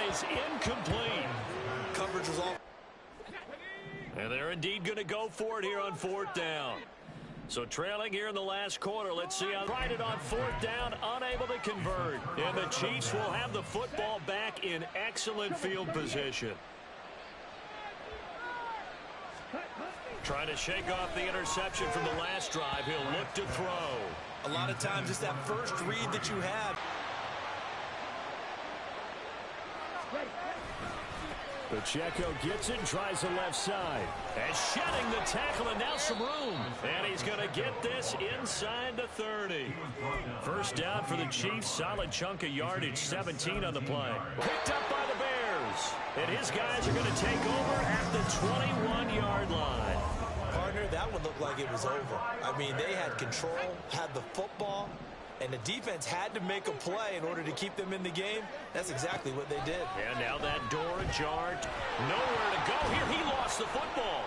is incomplete. Coverage was off. And they're indeed going to go for it here on 4th down. So trailing here in the last quarter. Let's see how right it on 4th down, unable to convert. And the Chiefs will have the football back in excellent field position. Trying to shake off the interception from the last drive. He'll look to throw. A lot of times it's that first read that you have. Pacheco gets it and tries the left side. And shedding the tackle, and now some room. And he's going to get this inside the 30. First down for the Chiefs. Solid chunk of yardage, 17 on the play. Picked up by the Bears. And his guys are going to take over at the 21-yard line. Partner, that one looked like it was over. I mean, they had control, had the football, and the defense had to make a play in order to keep them in the game. That's exactly what they did. And now that door ajar. Nowhere to go here. He lost the football.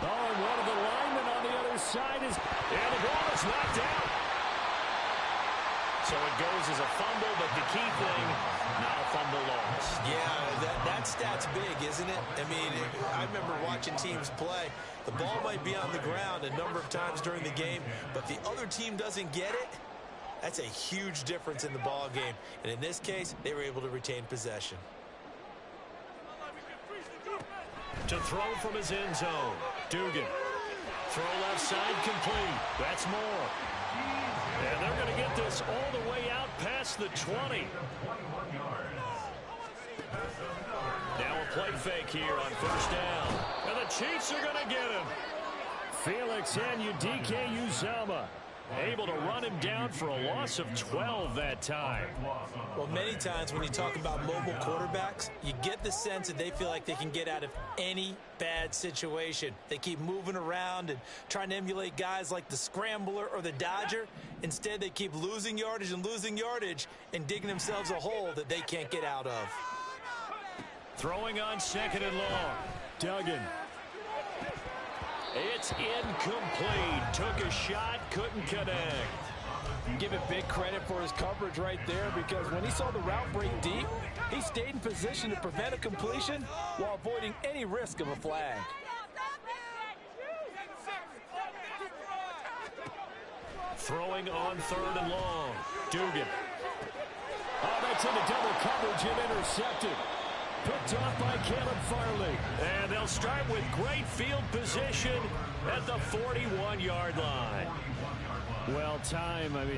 Oh, and one of the linemen on the other side is... And the ball is knocked out. So it goes as a fumble, but the key thing, not a fumble loss. Yeah, that stat's big, isn't it? I mean, I remember watching teams play. The ball might be on the ground a number of times during the game, but the other team doesn't get it. That's a huge difference in the ball game. And in this case, they were able to retain possession. To throw from his end zone. Dugan. Throw left side complete. That's more. And they're going to get this all the way out past the 20. Now a play fake here on 1st down. And the Chiefs are going to get him. Felix and Udike Uzama able to run him down for a loss of 12 that time. Well, many times when you talk about mobile quarterbacks, you get the sense that they feel like they can get out of any bad situation. They keep moving around and trying to emulate guys like the Scrambler or the Dodger. Instead, they keep losing yardage and digging themselves a hole that they can't get out of. Throwing on 2nd and long. Duggan. It's incomplete. Took a shot, couldn't connect. Give it big credit for his coverage right there, because when he saw the route break deep, he stayed in position to prevent a completion while avoiding any risk of a flag. Throwing on 3rd and long. Dugan. Oh, that's into double coverage and intercepted. Picked off by Caleb Farley. And they'll start with great field position at the 41-yard line. Well,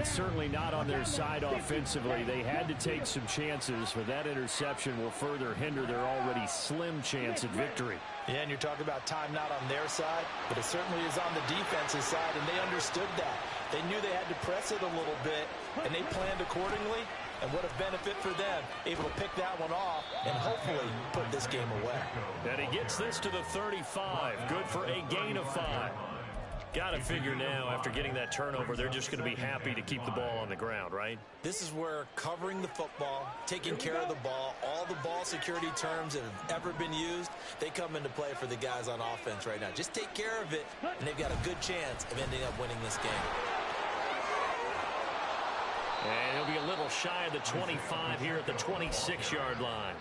certainly not on their side offensively. They had to take some chances, but that interception will further hinder their already slim chance at victory. Yeah, and you're talking about time not on their side, but it certainly is on the defense's side, and they understood that. They knew they had to press it a little bit, and they planned accordingly. And what a benefit for them, able to pick that one off and hopefully put this game away. And he gets this to the 35. Good for a gain of 5. Got to figure now, after getting that turnover, they're just going to be happy to keep the ball on the ground, right? This is where covering the football, taking care of the ball, all the ball security terms that have ever been used, they come into play for the guys on offense right now. Just take care of it, and they've got a good chance of ending up winning this game. And he'll be a little shy of the 25 here at the 26-yard line.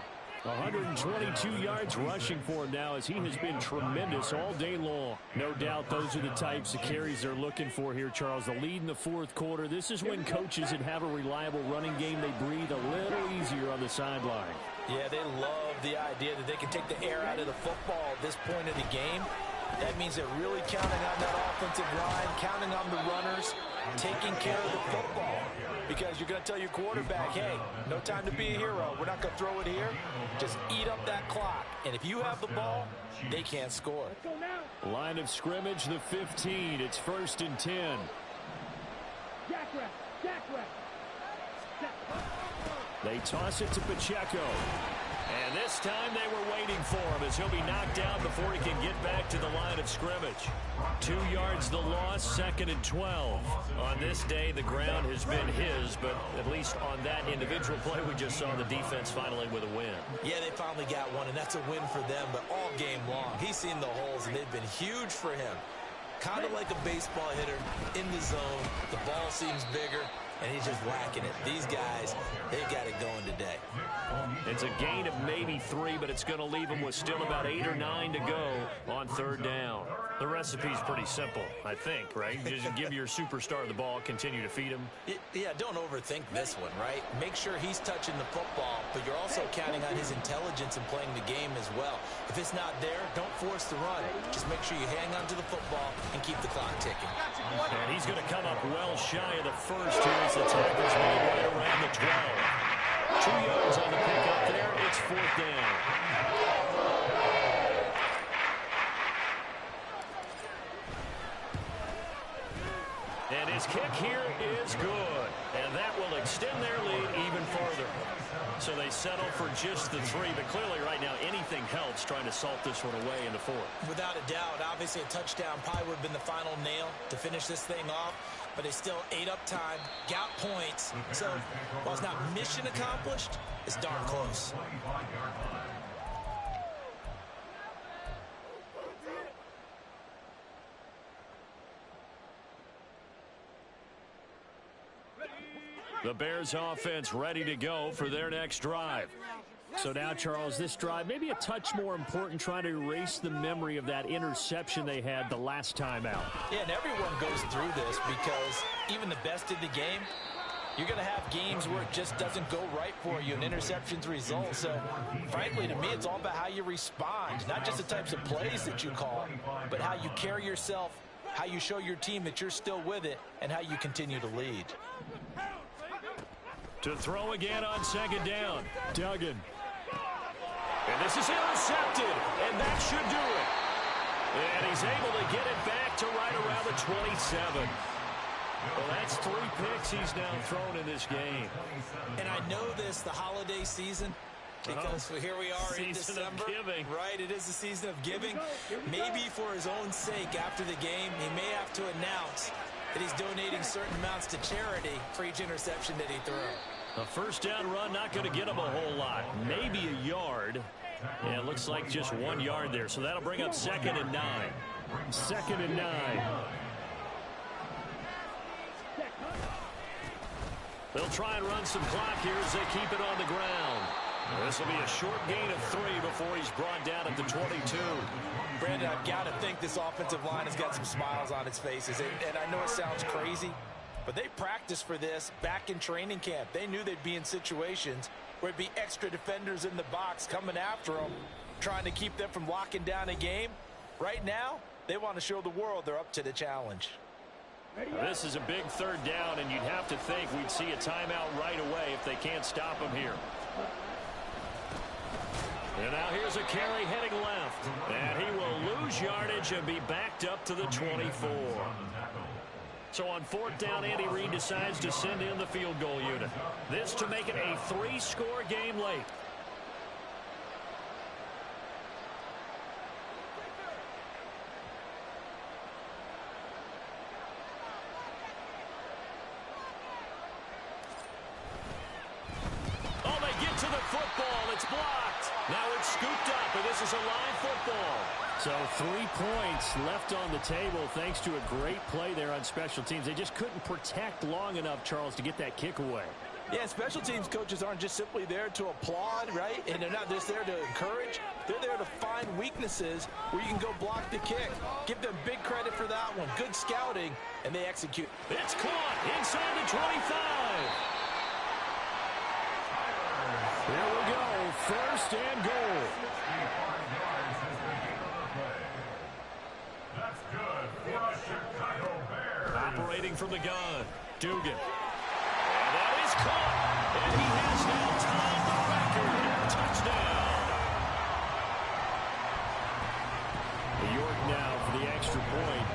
122 yards rushing for him now, as he has been tremendous all day long. No doubt those are the types of carries they're looking for here, Charles. The lead in the 4th quarter. This is when coaches that have a reliable running game, they breathe a little easier on the sideline. Yeah, they love the idea that they can take the air out of the football at this point of the game. That means they're really counting on that offensive line, counting on the runners, taking care of the football. Because you're going to tell your quarterback, hey, no time to be a hero. We're not going to throw it here. Just eat up that clock. And if you have the ball, they can't score. Line of scrimmage, the 15. It's 1st and 10. They toss it to Pacheco. And this time they were waiting for him, as he'll be knocked down before he can get back to the line of scrimmage. 2 yards the loss, 2nd and 12. On this day, the ground has been his, but at least on that individual play, we just saw the defense finally with a win. Yeah, they finally got one, and that's a win for them, but all game long, he's seen the holes, and they've been huge for him. Kind of like a baseball hitter in the zone. The ball seems bigger, and he's just whacking it. These guys, they've got it going today. It's a gain of maybe 3, but it's going to leave them with still about 8 or 9 to go on 3rd down. The recipe's pretty simple, I think, right? Just give your superstar the ball, continue to feed him. Yeah, don't overthink this one, right? Make sure he's touching the football, but you're also counting on his intelligence in playing the game as well. If it's not there, don't force the run. Just make sure you hang on to the football and keep the clock ticking. And he's going to come up well shy of the first here as the tackle's made right around the 12. 2 yards on the pick up there. It's 4th down. And his kick here is good. And that will extend their lead even further. So they settle for just the 3, but clearly right now anything helps trying to salt this one away in the 4th. Without a doubt, obviously a touchdown probably would have been the final nail to finish this thing off, but they still ate up time, got points. So while it's not mission accomplished, it's darn close. The Bears offense ready to go for their next drive. So now, Charles, this drive maybe a touch more important, trying to erase the memory of that interception they had the last time out. Yeah, and everyone goes through this because even the best of the game, you're going to have games where it just doesn't go right for you and interceptions result. So, frankly, to me, it's all about how you respond, not just the types of plays that you call, but how you carry yourself, how you show your team that you're still with it, and how you continue to lead. To throw again on 2nd down. Duggan. And this is intercepted, and that should do it. And he's able to get it back to right around the 27. Well, that's 3 picks he's now thrown in this game. And I know this, the holiday season, because here we are in December. Right, it is the season of giving. Maybe for his own sake after the game, he may have to announce that he's donating certain amounts to charity for each interception that he threw. A 1st down run, not going to get him a whole lot. Maybe a yard. Yeah, it looks like just 1 yard there. So that'll bring up 2nd and 9. 2nd and 9. They'll try and run some clock here as they keep it on the ground. This will be a short gain of 3 before he's brought down at the 22. Brandon, I've got to think this offensive line has got some smiles on its faces. And I know it sounds crazy, but they practiced for this back in training camp. They knew they'd be in situations where it'd be extra defenders in the box coming after them, trying to keep them from locking down a game. Right now, they want to show the world they're up to the challenge. This is a big 3rd down, and you'd have to think we'd see a timeout right away if they can't stop him here. And now here's a carry heading left. And he will lose yardage and be backed up to the 24. So on 4th down, Andy Reid decides to send in the field goal unit. This to make it a 3-score game late. Oh, they get to the football. It's blocked. Now it's scooped up, and this is a live football. So 3 points left on the table thanks to a great play there on special teams. They just couldn't protect long enough, Charles, to get that kick away. Yeah, special teams coaches aren't just simply there to applaud, right? And they're not just there to encourage. They're there to find weaknesses where you can go block the kick. Give them big credit for that one. Good scouting, and they execute. It's caught inside the 25. Here we go. 1st and goal. Operating from the gun, Dugan. And that is caught. And he has now tied the record. Touchdown. York now for the extra point.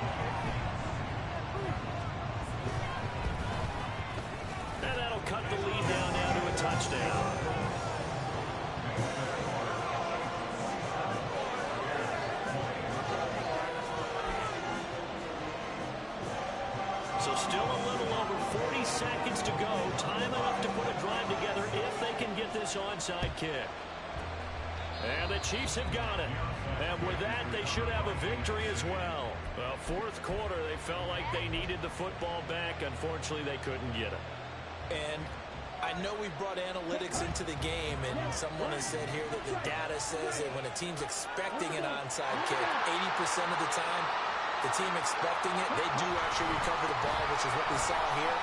And that'll cut the lead down now to a touchdown. So still a little over 40 seconds to go. Time enough to put a drive together if they can get this onside kick. And the Chiefs have got it. And with that, they should have a victory as well. Well, 4th quarter, they felt like they needed the football back. Unfortunately, they couldn't get it. And I know we brought analytics into the game, and someone has said here that the data says that when a team's expecting an onside kick, 80% of the time, the team expecting it, they do actually recover the ball, which is what we saw here.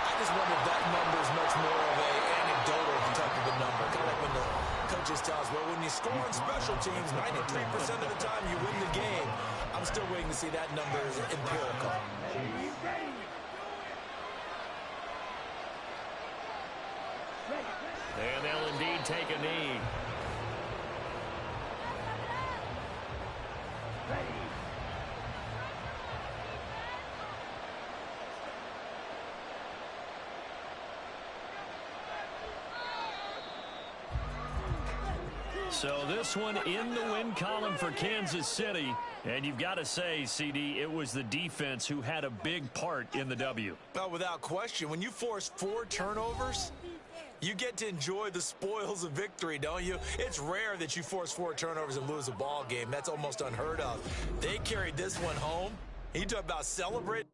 I just wonder if that number is much more of a anecdotal type of a number. Kind of like when the coaches tell us, well, when you score on special teams, 93% of the time you win the game. I'm still waiting to see that number as empirical. And they'll indeed take a knee. So this one in the win column for Kansas City. And you've got to say, CD, it was the defense who had a big part in the W. Well, without question, when you force 4 turnovers, you get to enjoy the spoils of victory, don't you? It's rare that you force 4 turnovers and lose a ball game. That's almost unheard of. They carried this one home. You talk about celebrating.